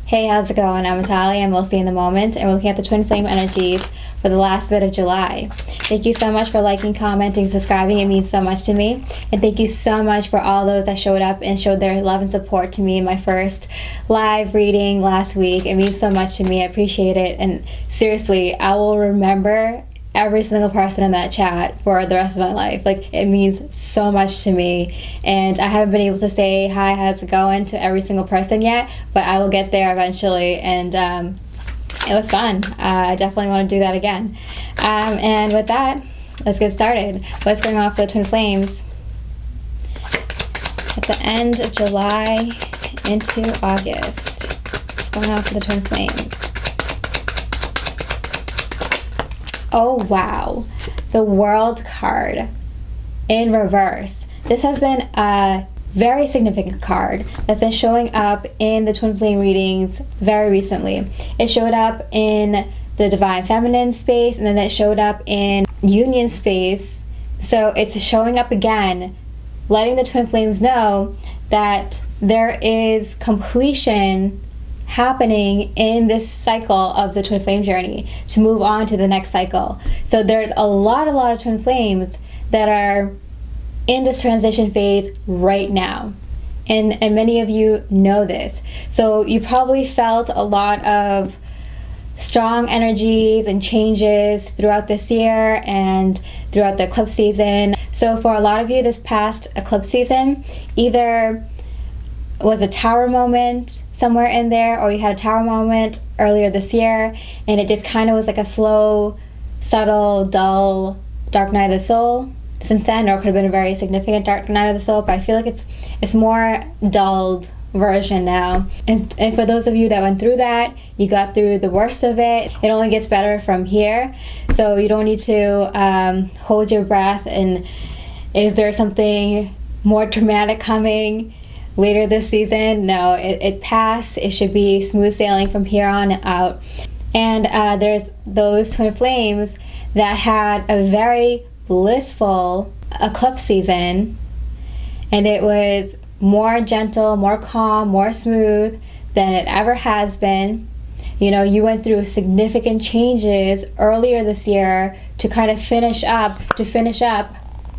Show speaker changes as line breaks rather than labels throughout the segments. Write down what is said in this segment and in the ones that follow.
Hey, how's it going? I'm Natalie. I'm mostly in the moment, and we're looking at the twin flame energies for the last bit of July. Thank you so much for liking, commenting, subscribing. It means so much to me. And thank you so much for all those that showed up and showed their love and support to me in my first live reading last week. It means so much to me. I appreciate it. And seriously, I will remember every single person in that chat for the rest of my life. Like, it means so much to me, and I haven't been able to say hi, how's it going to every single person yet, but I will get there eventually. And it was fun. I definitely want to do that again. And with that, let's get started. What's going on for the twin flames at the end of July into August? What's going on for the twin flames? Oh wow, the World card in reverse. This has been a very significant card that's been showing up in the twin flame readings very recently. It showed up in the Divine Feminine space, and then it showed up in Union space. So it's showing up again, letting the twin flames know that there is completion happening in this cycle of the twin flame journey to move on to the next cycle. So there's a lot of twin flames that are in this transition phase right now, and many of you know this. So you probably felt a lot of strong energies and changes throughout this year and throughout the eclipse season. So for a lot of you, this past eclipse season either was a tower moment somewhere in there, or you had a tower moment earlier this year, and it just kind of was like a slow, subtle, dull, dark night of the soul since then, or it could have been a very significant dark night of the soul, but I feel like it's more dulled version now. And for those of you that went through that, you got through the worst of it. It only gets better from here, so you don't need to hold your breath and is there something more dramatic coming later this season? No, it passed. It should be smooth sailing from here on out. And there's those twin flames that had a very blissful eclipse season, and it was more gentle, more calm, more smooth than it ever has been. You know, you went through significant changes earlier this year to kind of finish up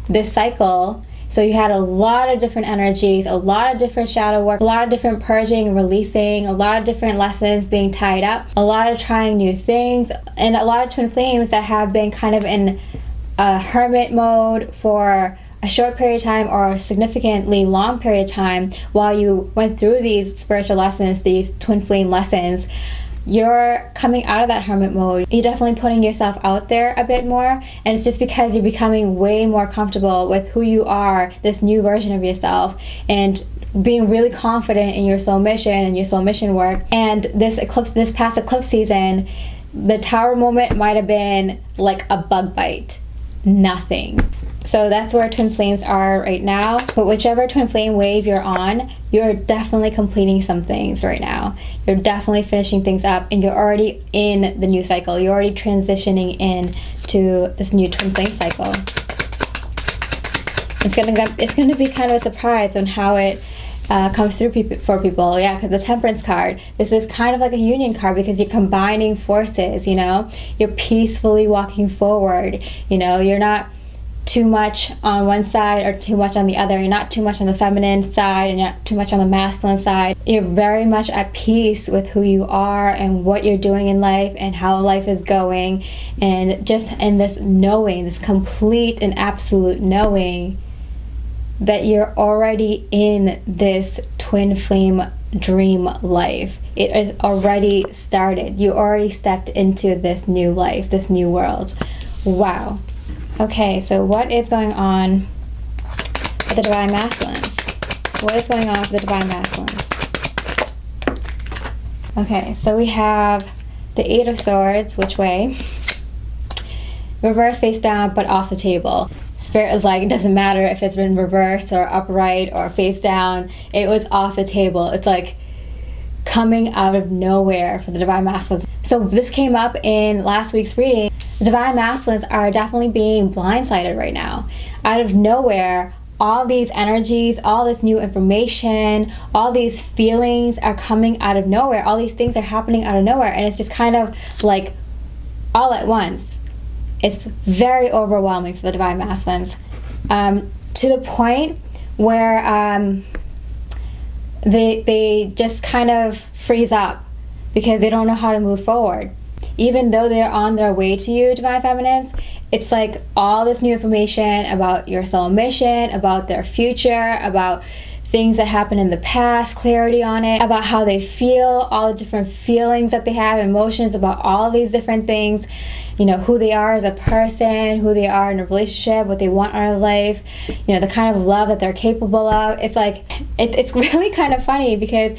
this cycle. So you had a lot of different energies, a lot of different shadow work, a lot of different purging and releasing, a lot of different lessons being tied up, a lot of trying new things, and a lot of twin flames that have been kind of in a hermit mode for a short period of time or a significantly long period of time while you went through these spiritual lessons, these twin flame lessons. You're coming out of that hermit mode. You're definitely putting yourself out there a bit more, and it's just because you're becoming way more comfortable with who you are, this new version of yourself, and being really confident in your soul mission and your soul mission work. And this past eclipse season, the tower moment might have been like a bug bite, nothing. So that's where twin flames are right now. But whichever twin flame wave you're on, you're definitely completing some things right now. You're definitely finishing things up, and you're already in the new cycle. You're already transitioning in to this new twin flame cycle. It's gonna be kind of a surprise on how it comes through for people. Yeah, because the Temperance card, this is kind of like a union card because you're combining forces, you know? You're peacefully walking forward, you know? You're not too much on one side or too much on the other. You're not too much on the feminine side and not too much on the masculine side. You're very much at peace with who you are and what you're doing in life and how life is going, and just in this knowing, this complete and absolute knowing that you're already in this twin flame dream life. It is already started. You already stepped into this new life, this new world. Wow. Okay, so what is going on with the Divine Masculines? What is going on with the Divine Masculines? Okay, so we have the Eight of Swords, which way? Reverse face down, but off the table. Spirit is like, it doesn't matter if it's been reversed or upright or face down. It was off the table. It's like coming out of nowhere for the Divine Masculines. So this came up in last week's reading. The Divine Masculines are definitely being blindsided right now. Out of nowhere, all these energies, all this new information, all these feelings are coming out of nowhere. All these things are happening out of nowhere, and it's just kind of like all at once. It's very overwhelming for the Divine Masculines, to the point where they just kind of freeze up because they don't know how to move forward. Even though they're on their way to you, Divine Feminines, it's like all this new information about your soul mission, about their future, about things that happened in the past, clarity on it, about how they feel, all the different feelings that they have, emotions about all these different things, you know, who they are as a person, who they are in a relationship, what they want out of life, you know, the kind of love that they're capable of. It's like, it's really kind of funny because,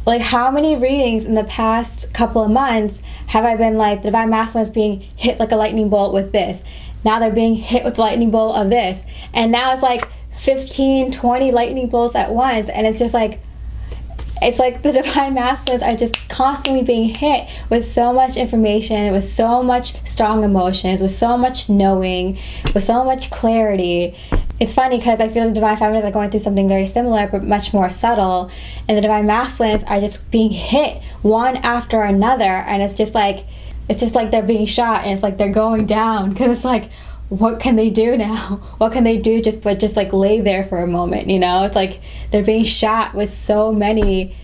like, how many readings in the past couple of months have I been like, the Divine Masculine is being hit like a lightning bolt with this. Now they're being hit with the lightning bolt of this. And now it's like 15, 20 lightning bolts at once. And it's just like, it's like the Divine Masculines are just constantly being hit with so much information, with so much strong emotions, with so much knowing, with so much clarity. It's funny because I feel the Divine Feminines are going through something very similar but much more subtle, and the Divine Masculines are just being hit one after another, and it's just like they're being shot, and it's like they're going down because it's like, what can they do now? What can they do but just like lay there for a moment, you know? It's like they're being shot with so many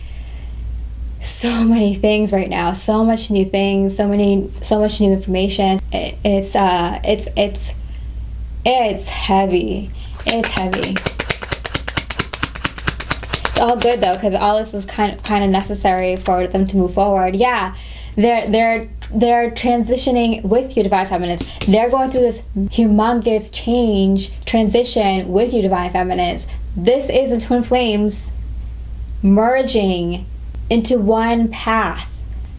things right now, so much new things, so much new information. It's heavy. It's heavy. It's all good though, because all this is kind of necessary for them to move forward. Yeah, they're transitioning with you, Divine Feminines. They're going through this humongous transition with you, Divine Feminines. This is the Twin Flames merging into one path.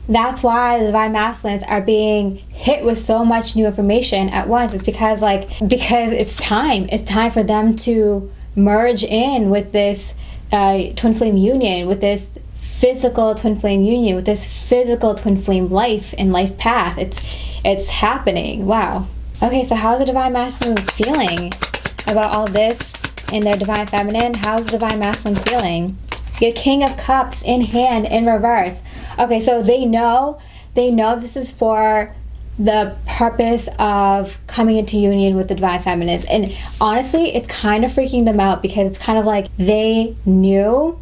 That's why the Divine Masculines are being hit with so much new information at once. It's because it's time. It's time for them to merge in with this twin flame union, with this physical twin flame union, with this physical twin flame life and life path. It's happening. Wow. Okay, so how's the Divine Masculine feeling about all this in their Divine Feminine? How's the Divine Masculine feeling? The King of Cups in hand in reverse. Okay, so they know this is for the purpose of coming into union with the Divine Feminines. And honestly, it's kind of freaking them out because it's kind of like they knew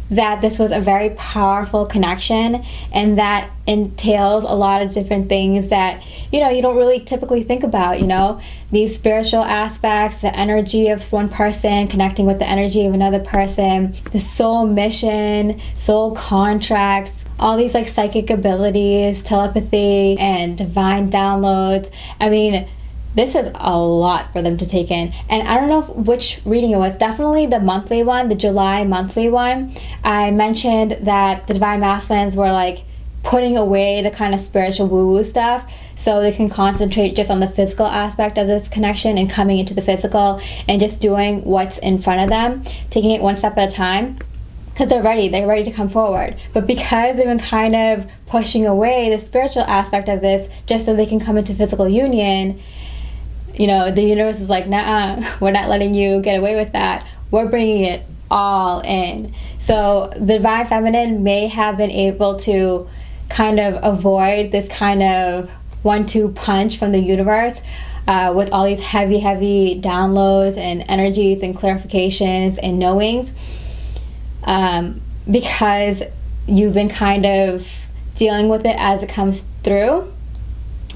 that this was a very powerful connection, and that entails a lot of different things that, you know, you don't really typically think about, you know, these spiritual aspects, the energy of one person connecting with the energy of another person, the soul mission, soul contracts, all these like psychic abilities, telepathy, and divine downloads. I mean, this is a lot for them to take in. And I don't know which reading it was. Definitely the monthly one, the July monthly one. I mentioned that the Divine Masculines were like putting away the kind of spiritual woo-woo stuff so they can concentrate just on the physical aspect of this connection and coming into the physical and just doing what's in front of them, taking it one step at a time. Because they're ready to come forward. But because they've been kind of pushing away the spiritual aspect of this just so they can come into physical union, you know, the universe is like, nah, we're not letting you get away with that. We're bringing it all in. So the Divine Feminine may have been able to kind of avoid this kind of 1-2 punch from the universe with all these heavy downloads and energies and clarifications and knowings, because you've been kind of dealing with it as it comes through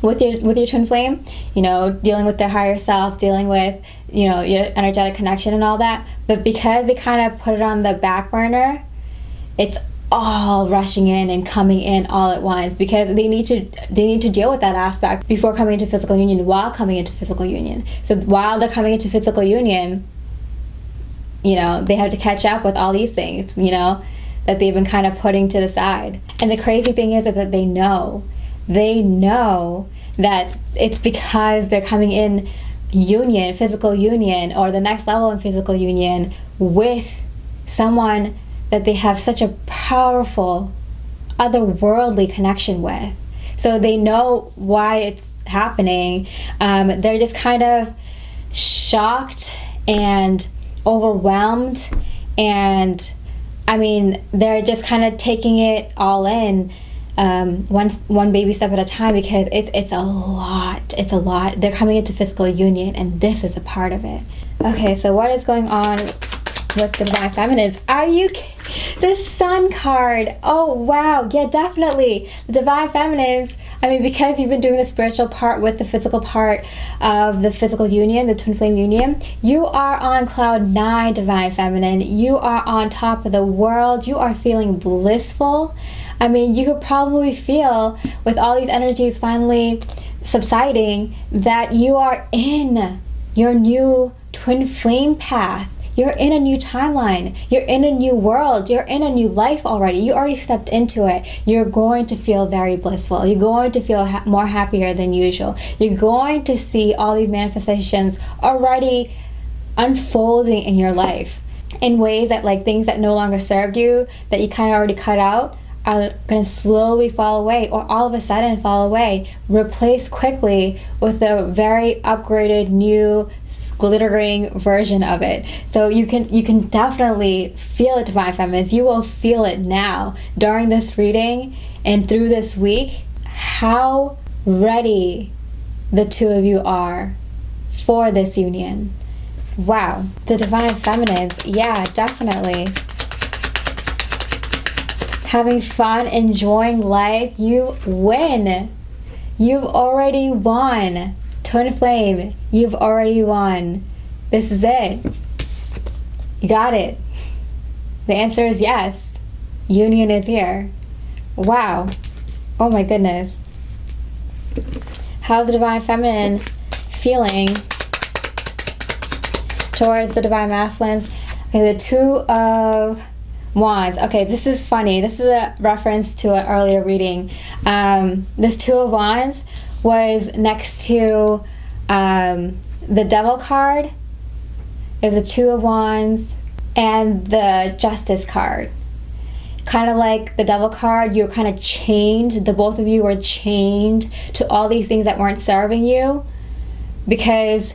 with your twin flame, you know, dealing with their higher self, dealing with, you know, your energetic connection and all that. But because they kind of put it on the back burner, it's all rushing in and coming in all at once because they need to deal with that aspect before coming into physical union, while coming into physical union. So while they're coming into physical union, you know, they have to catch up with all these things, you know, that they've been kind of putting to the side. And the crazy thing is that they know that it's because they're coming in union, physical union, or the next level in physical union with someone that they have such a powerful otherworldly connection with. So they know why it's happening. They're just kind of shocked and overwhelmed, and I mean, they're just kind of taking it all in, one baby step at a time, because it's a lot. It's a lot. They're coming into physical union, and this is a part of it. Okay, so what is going on with the Divine Feminines? The Sun card. Oh, wow. Yeah, definitely. The Divine Feminines, I mean, because you've been doing the spiritual part with the physical part of the physical union, the twin flame union, you are on cloud 9, Divine Feminine. You are on top of the world. You are feeling blissful. I mean, you could probably feel, with all these energies finally subsiding, that you are in your new twin flame path. You're in a new timeline. You're in a new world. You're in a new life already. You already stepped into it. You're going to feel very blissful. You're going to feel more happier than usual. You're going to see all these manifestations already unfolding in your life in ways that, like, things that no longer served you, that you kind of already cut out, are going to slowly fall away, or all of a sudden fall away, replaced quickly with a very upgraded, new, glittering version of it. So you can definitely feel it, Divine Feminines. You will feel it now during this reading and through this week, how ready the two of you are for this union. Wow. The Divine Feminines, yeah, definitely. Having fun, enjoying life. You win. You've already won. Twin flame, you've already won. This is it. You got it. The answer is yes. Union is here. Wow. Oh my goodness. How's the Divine Feminine feeling towards the Divine Masculines? Okay, the Two of Wands. Okay, this is funny. This is a reference to an earlier reading. This Two of Wands was next to the Devil card. It was the Two of Wands and the Justice card. Kind of like the Devil card, you're kind of chained. The both of you were chained to all these things that weren't serving you, because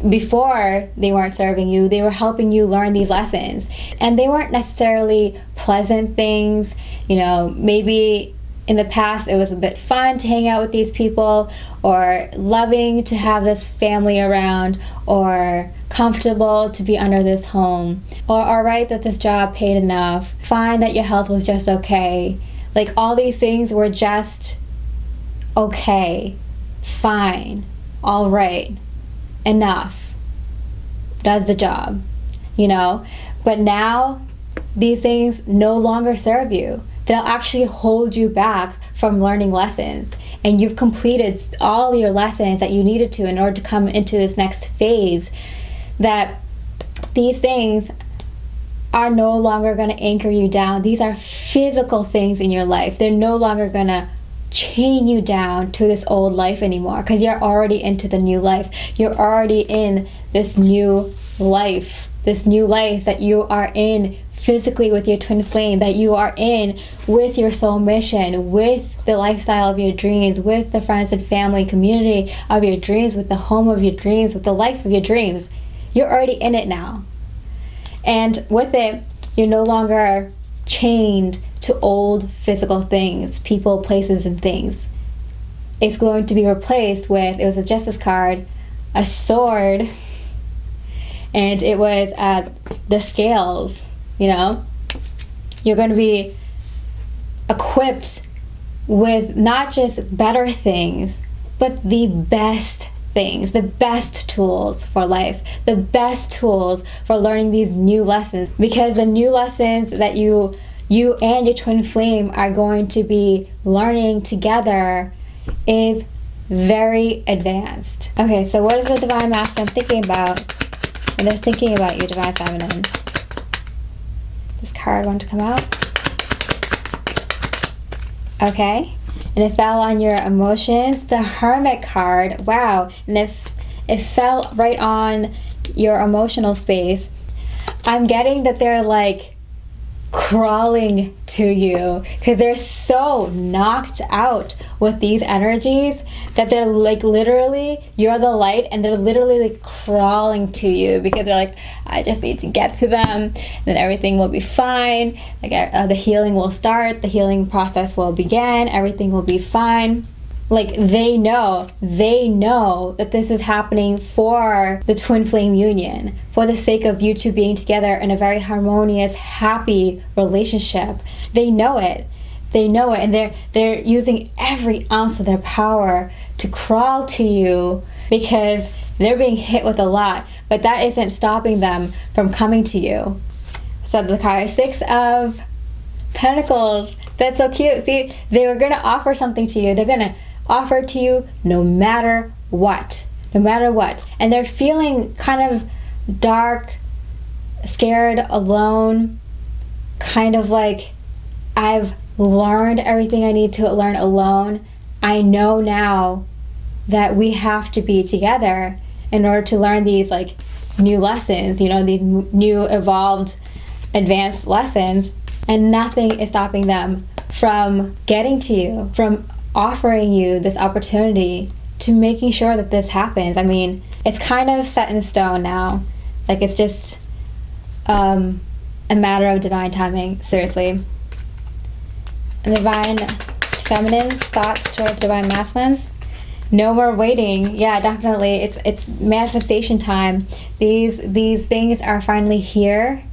before they weren't serving you, they were helping you learn these lessons, and they weren't necessarily pleasant things. You know, maybe in the past it was a bit fun to hang out with these people, or loving to have this family around, or comfortable to be under this home, or alright that this job paid enough, fine that your health was just okay. Like, all these things were just okay, fine, alright, enough, does the job, you know. But now these things no longer serve you. They'll actually hold you back from learning lessons, and you've completed all your lessons that you needed to in order to come into this next phase. That these things are no longer going to anchor you down. These are physical things in your life. They're no longer going to chain you down to this old life anymore, because you're already into the new life. You're already in this new life that you are in physically with your twin flame, that you are in with your soul mission, with the lifestyle of your dreams, with the friends and family community of your dreams, with the home of your dreams, with the life of your dreams. You're already in it now. And with it, you're no longer chained to old physical things, people, places, and things. It's going to be replaced with, it was a Justice card, a sword, and it was the scales, you know? You're going to be equipped with not just better things, but the best things, the best tools for life, the best tools for learning these new lessons. Because the new lessons that you and your twin flame are going to be learning together is very advanced. Okay, so what is the Divine Masculine thinking about when they're thinking about you, Divine Feminine? This card want to come out? Okay. And it fell on your emotions. The Hermit card, wow. And if it fell right on your emotional space, I'm getting that they're like crawling to you, because they're so knocked out with these energies that they're like literally, you're the light, and they're literally like crawling to you, because they're like, I just need to get to them, and then everything will be fine. Like the healing will start, the healing process will begin, everything will be fine. Like they know that this is happening for the twin flame union, for the sake of you two being together in a very harmonious, happy relationship. They know it, and they're using every ounce of their power to crawl to you, because they're being hit with a lot, but that isn't stopping them from coming to you. So the card 6 of Pentacles, that's so cute. See, they were gonna offer something to you. They're gonna offer to you no matter what, and they're feeling kind of dark, scared, alone, kind of like, I've learned everything I need to learn alone. I know now that we have to be together in order to learn these like new lessons, you know, these new evolved advanced lessons, and nothing is stopping them from getting to you, from offering you this opportunity, to making sure that this happens. I mean, it's kind of set in stone now. Like, it's just a matter of divine timing, seriously. Divine Feminine's thoughts towards Divine Masculines. No more waiting. Yeah, definitely. It's manifestation time. These things are finally here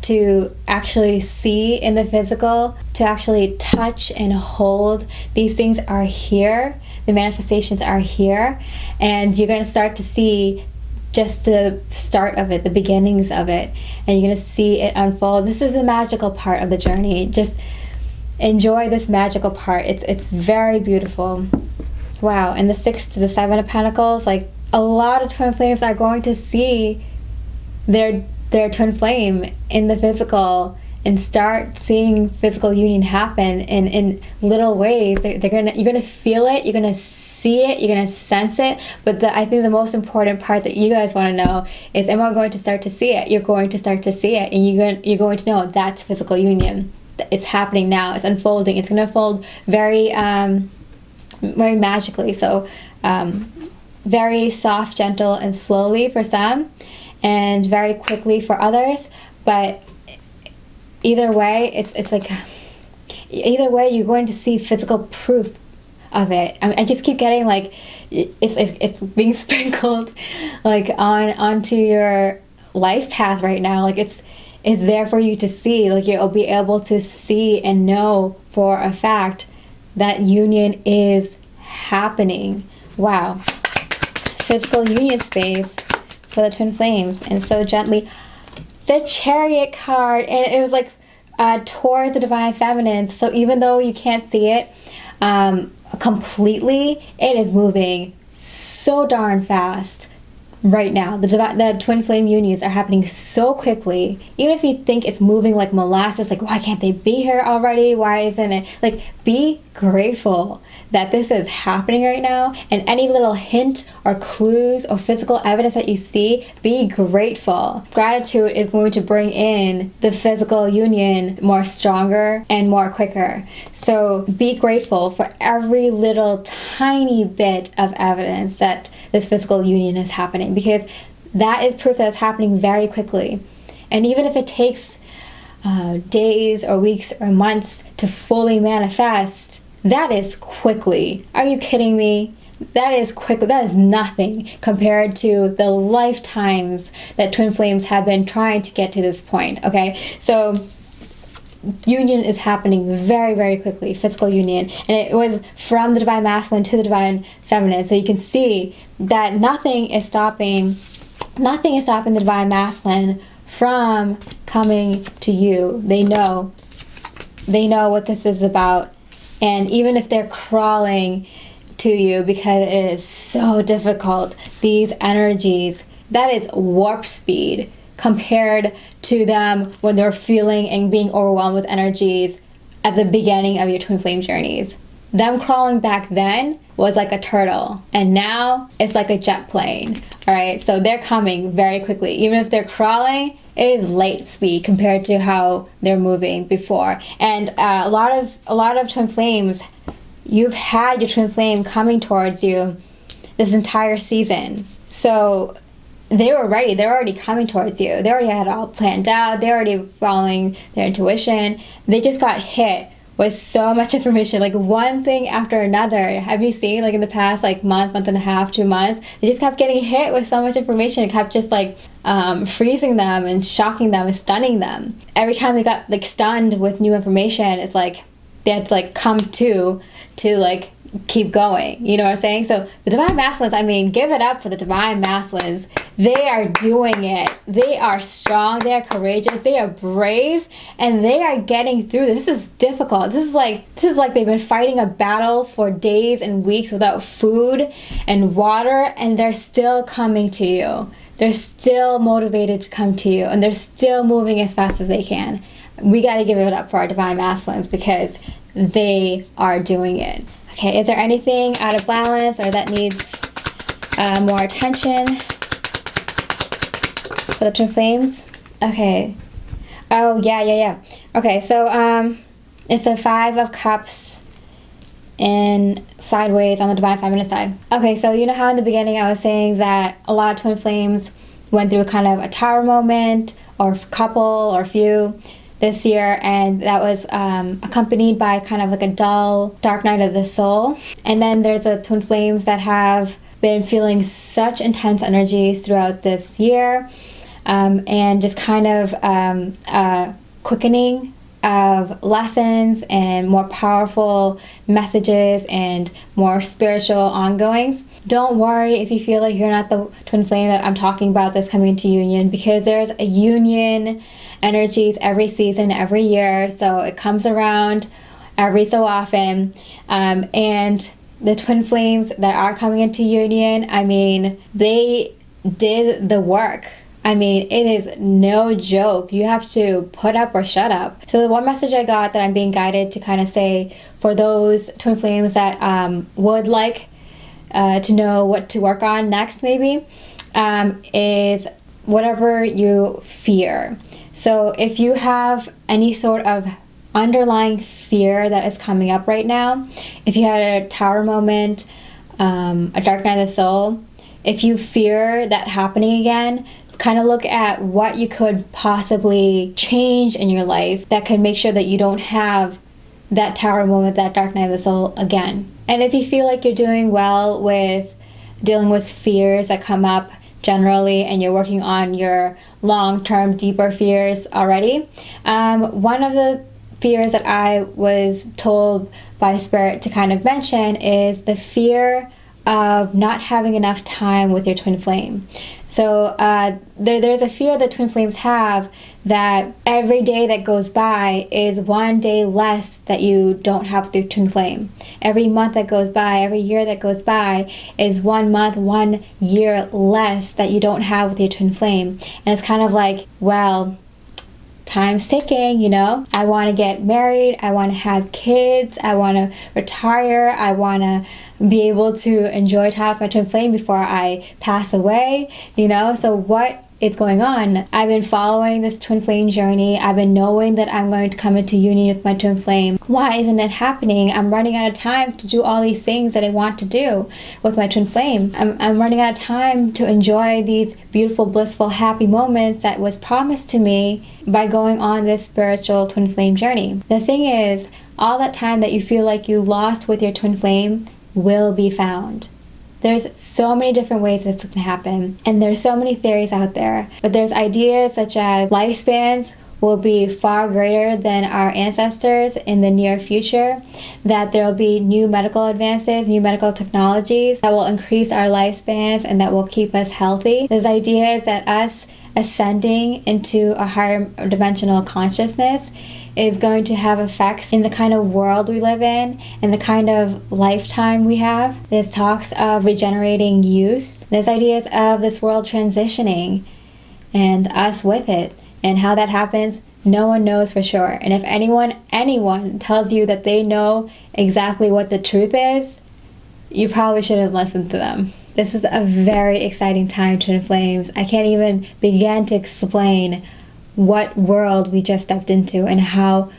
to actually see in the physical, to actually touch and hold. These things are here. The manifestations are here, and you're going to start to see just the start of it, the beginnings of it, and you're going to see it unfold. This is the magical part of the journey. Just enjoy this magical part. It's very beautiful. Wow. And the 6 to the 7 of Pentacles, like, a lot of twin flames are going to see their twin flame in the physical and start seeing physical union happen in little ways. You're gonna feel it, you're gonna see it, you're gonna sense it. But I think the most important part that you guys want to know is, am I going to start to see it? You're going to start to see it, and you're going to know that's physical union. It's happening now. It's unfolding. It's gonna unfold very very magically. So very soft, gentle, and slowly for some, and very quickly for others. But either way, it's like, either way, you're going to see physical proof of it. I just keep getting like, it's being sprinkled like onto your life path right now. Like it's there for you to see. Like you'll be able to see and know for a fact that union is happening. Wow. Physical union space for the twin flames. And so gently, the Chariot card, and it was like towards the Divine Feminine. So even though you can't see it completely, it is moving so darn fast right now. The twin flame unions are happening so quickly. Even if you think it's moving like molasses, like, why can't they be here already? Why isn't it? Like, be grateful that this is happening right now, and any little hint or clues or physical evidence that you see, be grateful. Gratitude is going to bring in the physical union more stronger and more quicker. So be grateful for every little tiny bit of evidence that this physical union is happening, because that is proof that it's happening very quickly. And even if it takes days or weeks or months to fully manifest, that is quickly. Are you kidding me? That is quickly. That is nothing compared to the lifetimes that twin flames have been trying to get to this point. Okay, so union is happening very, very quickly, physical union, and it was from the Divine Masculine to the Divine Feminine. So you can see that nothing is stopping the Divine Masculine from coming to you. They know what this is about. And even if they're crawling to you because it is so difficult, these energies, that is warp speed compared to them when they're feeling and being overwhelmed with energies at the beginning of your twin flame journeys. them crawling back then was like a turtle, and now it's like a jet plane. All right, so they're coming very quickly. Even if they're crawling, it is light speed compared to how they're moving before. And a lot of twin flames, you've had your twin flame coming towards you this entire season. So they were ready. They're already coming towards you. They already had it all planned out. They're already following their intuition. They just got hit with so much information, like one thing after another. Have you seen, like in the past like month and a half, 2 months, they just kept getting hit with so much information. It kept just like freezing them and shocking them and stunning them. Every time they got like stunned with new information, it's like they had to like come to like keep going. You know what I'm saying? So the Divine Masculines, I mean, give it up for the Divine Masculines. They are doing it. They are strong. They are courageous. They are brave, and they are getting through this. This is difficult. This is like they've been fighting a battle for days and weeks without food and water, and they're still coming to you. They're still motivated to come to you, and they're still moving as fast as they can. We got to give it up for our Divine Masculines because they are doing it. Okay, is there anything out of balance or that needs more attention for the twin flames? Okay. Oh, yeah. Okay, so it's a 5 of Cups in sideways on the Divine Feminine side. Okay, so you know how in the beginning I was saying that a lot of twin flames went through kind of a tower moment or a couple or a few this year, and that was accompanied by kind of like a dull dark night of the soul. And then there's the twin flames that have been feeling such intense energies throughout this year, and just kind of quickening of lessons and more powerful messages and more spiritual ongoings. Don't worry if you feel like you're not the twin flame that I'm talking about that's coming into union, because there's a union energies every season, every year, so it comes around every so often. And the twin flames that are coming into union, I mean, they did the work. I mean, it is no joke. You have to put up or shut up. So the one message I got that I'm being guided to kind of say for those twin flames that would like to know what to work on next maybe, is whatever you fear. So if you have any sort of underlying fear that is coming up right now, if you had a tower moment, a dark night of the soul, if you fear that happening again, kind of look at what you could possibly change in your life that could make sure that you don't have that tower moment, that dark night of the soul again. And if you feel like you're doing well with dealing with fears that come up generally, and you're working on your long-term deeper fears already, one of the fears that I was told by Spirit to kind of mention is the fear of not having enough time with your twin flame. So there's a fear that twin flames have that every day that goes by is one day less that you don't have with your twin flame. Every month that goes by, every year that goes by is 1 month, 1 year less that you don't have with your twin flame. And it's kind of like, well, time's ticking, you know? I want to get married, I want to have kids, I want to retire, I want to be able to enjoy time with my twin flame before I pass away, you know? So what is going on? I've been following this twin flame journey. I've been knowing that I'm going to come into union with my twin flame. Why isn't it happening? I'm running out of time to do all these things that I want to do with my twin flame. I'm running out of time to enjoy these beautiful, blissful, happy moments that was promised to me by going on this spiritual twin flame journey. The thing is, all that time that you feel like you lost with your twin flame will be found. There's so many different ways this can happen, and there's so many theories out there, but there's ideas such as lifespans will be far greater than our ancestors in the near future, that there will be new medical advances, new medical technologies that will increase our lifespans and that will keep us healthy. There's ideas that us ascending into a higher dimensional consciousness is going to have effects in the kind of world we live in and the kind of lifetime we have. There's talks of regenerating youth. There's ideas of this world transitioning and us with it. And how that happens, No one knows for sure. And if anyone tells you that they know exactly what the truth is, you probably shouldn't listen to them. This is a very exciting time, Twin Flames. I can't even begin to explain what world we just stepped into and how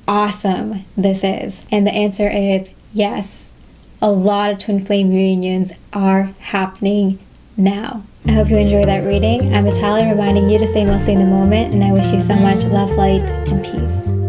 awesome this is. And the answer is yes. A lot of Twin Flame reunions are happening now. I hope you enjoyed that reading. I'm Natalia, reminding you to stay mostly in the moment, and I wish you so much love, light, and peace.